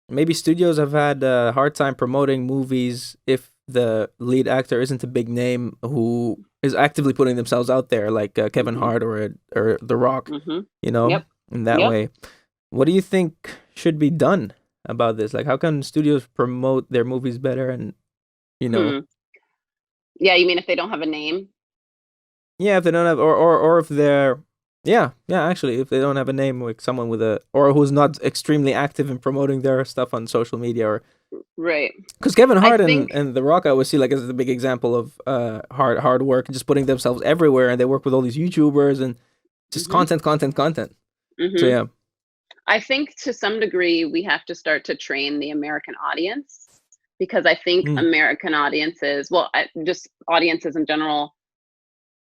maybe studios have had a hard time promoting movies if the lead actor isn't a big name who is actively putting themselves out there, like Kevin Mhm. Hart or The Rock, Mhm. you know, Yep. in that Yep. way. What do you think should be done about this? Like, how can studios promote their movies better? And you know, Hmm. Yeah, you mean if they don't have a name? yeah, if they don't have, or if they're, yeah, actually, if they don't have a name, like someone with a, or who's not extremely active in promoting their stuff on social media, or Right. because Kevin I Hart think and The Rock, I always see like as the big example of hard work and just putting themselves everywhere, and they work with all these YouTubers and just mhm. content. So Mhm. yeah, I think to some degree we have to start to train the American audience because I think mm, American audiences, well, just audiences in general,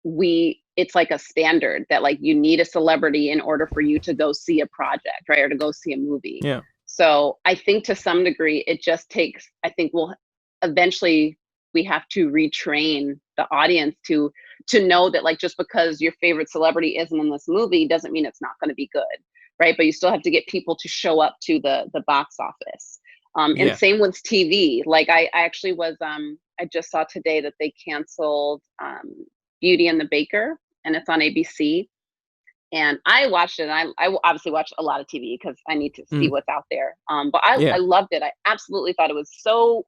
we it's like a standard that like you need a celebrity in order for you to go see a project, right? Or to go see a movie. yeah, So I think to some degree it just takes, I think we'll eventually we have to retrain the audience to know that like just because your favorite celebrity isn't in this movie doesn't mean it's not going to be good, right? But you still have to get people to show up to the box office. And yeah. same with TV. Like I actually was I just saw today that they canceled Beauty and the Baker, and it's on ABC. And I watched it. And I obviously watch a lot of TV because I need to see Mm, what's out there. But I yeah. loved it. I absolutely thought it was so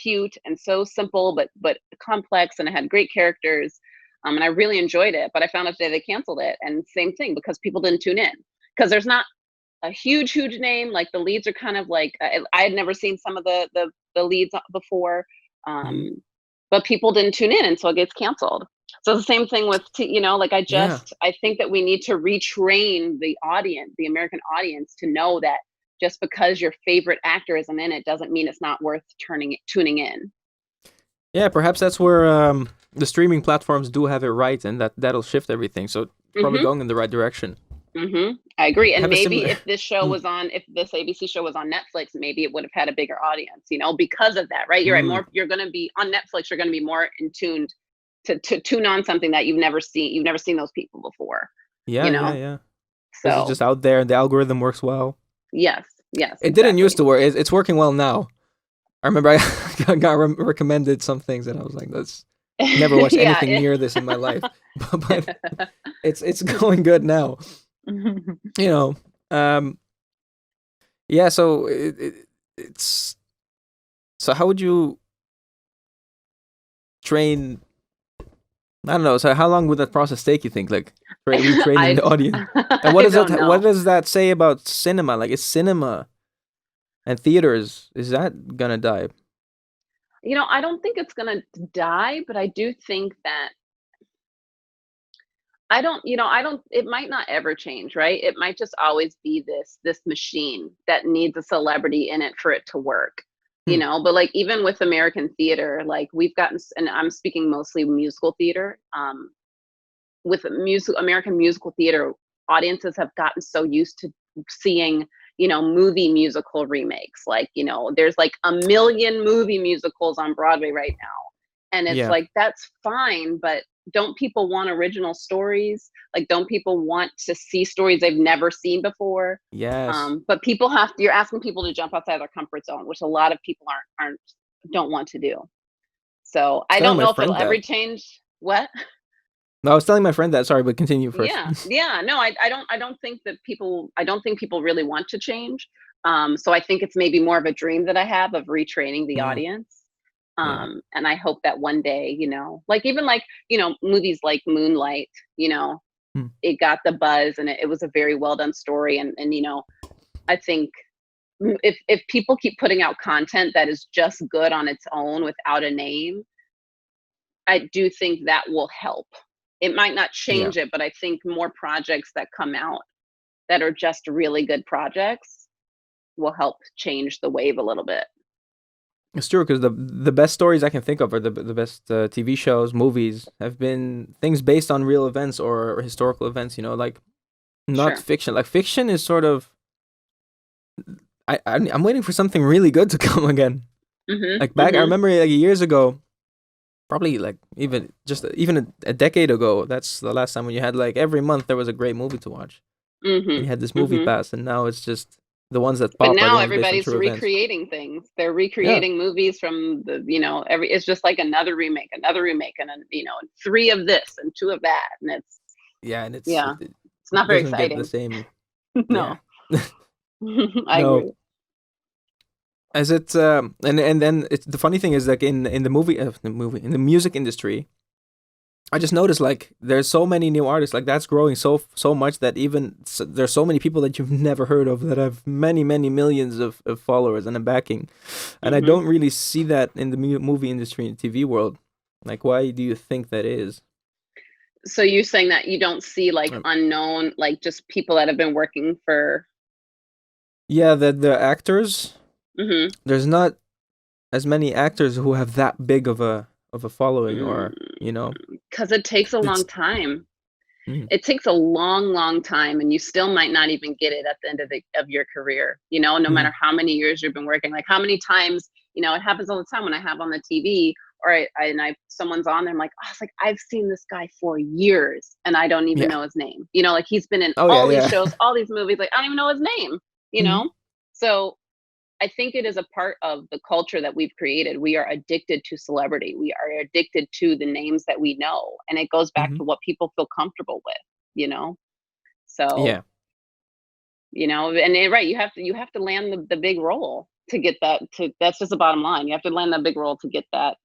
cute and so simple, but complex, and it had great characters. And I really enjoyed it. But I found out that they canceled it, and same thing because people didn't tune in because there's not a huge name. Like the leads are kind of like I had never seen some of the leads before, Hmm. um, but people didn't tune in, and so it gets canceled. So the same thing with like Yeah. I think that we need to retrain the audience, the American audience, to know that just because your favorite actor isn't in it doesn't mean it's not worth turning tuning in. Yeah, perhaps that's where the streaming platforms do have it right, and that'll shift everything. So it's probably Hmm. going in the right direction. I agree. I And have a maybe similar. if this show Mm, was on, if this ABC show was on Netflix, maybe it would have had a bigger audience, because of that, right? You're right. mm, You're going to be on Netflix. You're going to be more in tuned to tune on something that you've never seen. You've never seen those people before, yeah, you yeah, know? yeah. Because it's So just out there, and the algorithm works well. yes, yes, It didn't used exactly. to work. It's working well now. I remember I got recommended some things, and I was like, "That's never watched Yeah. anything near this in my life." But it's going good now. You know. Um. Yeah. So it's so how would you train? I don't know. So how long would that process take? You think, like retraining I the audience? And what I does that don't what know. does that say about cinema? Like, is cinema and theaters, is that gonna die? I don't think it's going to die, but I do think that I don't it might not ever change, right? It might just always be this machine that needs a celebrity in it for it to work. Hmm. But like even with American theater, like we've gotten and I'm speaking mostly musical theater, with American musical theater, audiences have gotten so used to seeing, movie musical remakes. Like, there's like a million movie musicals on Broadway right now. And it's Yeah. like, that's fine, but don't people want original stories? Like, don't people want to see stories they've never seen before? Yes. But you're asking people to jump outside their comfort zone, which a lot of people don't want to do. So I was I telling don't my know if it'll friend ever that. change. What? No, I was telling my friend that. Sorry, but continue first. Yeah, yeah. No, I don't think people really want to change. So I think it's maybe more of a dream that I have of retraining the Mm, audience. yeah. And I hope that one day, like even like, movies like Moonlight, Hmm. it got the buzz, and it was a very well done story. And I think if people keep putting out content that is just good on its own without a name, I do think that will help. It might not Yeah. change it, but I think more projects that come out that are just really good projects will help change the wave a little bit. It's true because the best stories I can think of are the best TV shows, movies have been things based on real events or historical events. Like not Sure. fiction. Like fiction is sort of I'm waiting for something really good to come again. Mhm. Like back, I Mhm. remember like years ago, probably like even a decade ago. That's the last time when you had like every month there was a great movie to watch. And you Mhm. had this movie Mhm. pass, and now it's just. The ones that But pop are the now ones based on everybody's true events. recreating things. They're Yeah, recreating movies from the, every, it's just like another remake, and three of this and two of that. And it's, yeah, and yeah, it's it not very doesn't get the exciting. same. Yeah. No, I No. agree. As it and then it's the funny thing is like in in the music industry, I just noticed like there's so many new artists, like that's growing so much that there's so many people that you've never heard of that have many millions of followers and a backing, and I Hmm. don't really see that in the movie industry and TV world. Like, why do you think that is? So you're saying that you don't see like Um, unknown, like just people that have been working for. yeah, that the actors, Hmm. there's not as many actors who have that big of a following, or Because it takes a long it's time. mm, It takes a long, long time, and you still might not even get it at the end of your career. No mm, matter how many years you've been working. Like how many times, it happens all the time when I have on the TV, or someone's on there. I'm like, oh, it's like I've seen this guy for years, and I don't even yeah. know his name. Like he's been in Oh yeah, all these yeah. shows, all these movies. Like I don't even know his name. You Mhm. know, so I think it is a part of the culture that we've created. We are addicted to celebrity. We are addicted to the names that we know. And it goes back Mhm. to what people feel comfortable with, you know? So, Yeah. right, you have to land the big role to get that's just the bottom line. You have to land that big role to get that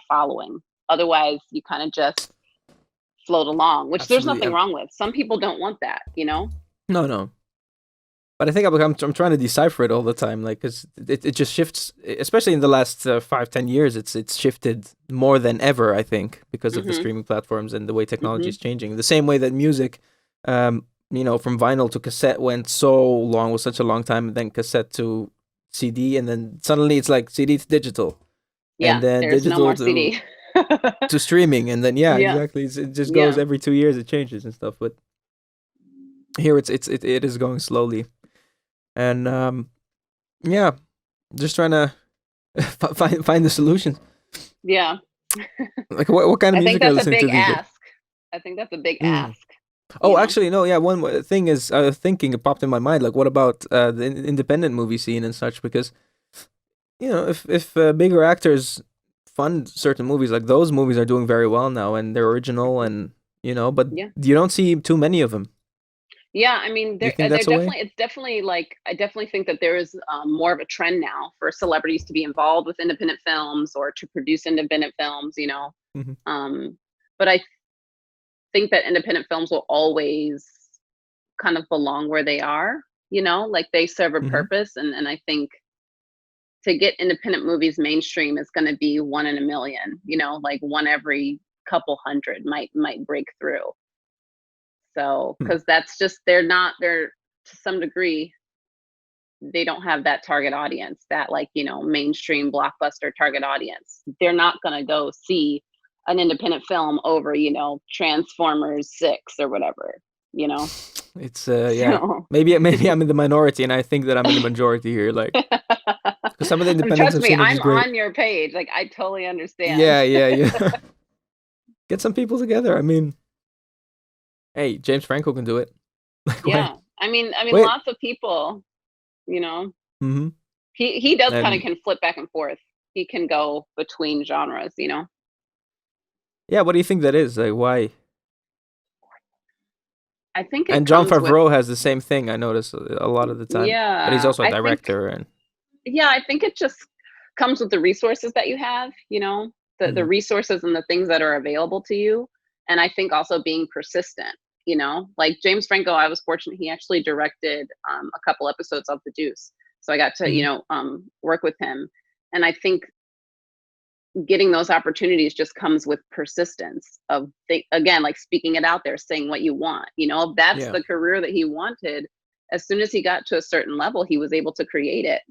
following. Otherwise you kind of just float along, which there's Absolutely. nothing wrong with. Some people don't want that. No, no. But I think I'm trying to decipher it all the time, like, because it just shifts, especially in the last 5-10 years. It's shifted more than ever, I think, because of the Mhm. streaming platforms and the way technology Mhm. is changing. The same way that music, from vinyl to cassette went so long, was such a long time, and then cassette to CD, and then suddenly it's like CD to digital, and Yeah, then there's no digital more CD. to streaming, and then yeah, Yeah. exactly. It just goes Yeah. every 2 years. It changes and stuff, but here it is going slowly, and yeah, just trying to find the solution. Yeah. Like, what kind of I think music are you that's a listening to big these days? ask. I think that's a big Mm. ask, Oh, you know? actually, no. Yeah, one thing is, thinking it popped in my mind. Like, what about the independent movie scene and such? Because if bigger actors fund certain movies, like those movies are doing very well now, and they're original, Mhm. and but Yeah. you don't see too many of them. Yeah, I mean, Do you think they're that's a way? definitely it's definitely like I definitely think that there is more of a trend now for celebrities to be involved with independent films or to produce independent films. Hmm. Um, but I think that independent films will always kind of belong where they are. Like they serve a Hmm. purpose, and I think to get independent movies mainstream is going to be one in a million. Like one every couple hundred might break through. So Hmm. because they're to some degree they don't have that target audience, that mainstream blockbuster target audience. They're not going to go see an independent film over Transformers 6 or whatever you know It's yeah. so Maybe I'm in the minority, and I think that I'm in the majority here. Like, because some of the independents trust I've me, seen are just I'm great. on your page, like I totally understand. Yeah, yeah, yeah. Get some people together. I mean, hey, James Franco can do it. Like, why? Yeah, I mean Wait. lots of people you know Mm-hmm. he does kind of And can flip back and forth. He can go between genres. yeah, what do you think that is? Like, why? I think it And John comes with. Favreau has the same thing. I notice a lot of the time, but he's Yeah, also a I think. director, and Yeah, I think it just comes with the resources that you have, the mhm. resources and the things that are available to you. And I think also being persistent. Like James Franco, I was fortunate he actually directed a couple episodes of The Deuce. So I got to, Mhm. work with him. And I think getting those opportunities just comes with persistence of again, like speaking it out there, saying what you want. If that's Yeah, the career that he wanted, as soon as he got to a certain level, he was able to create it.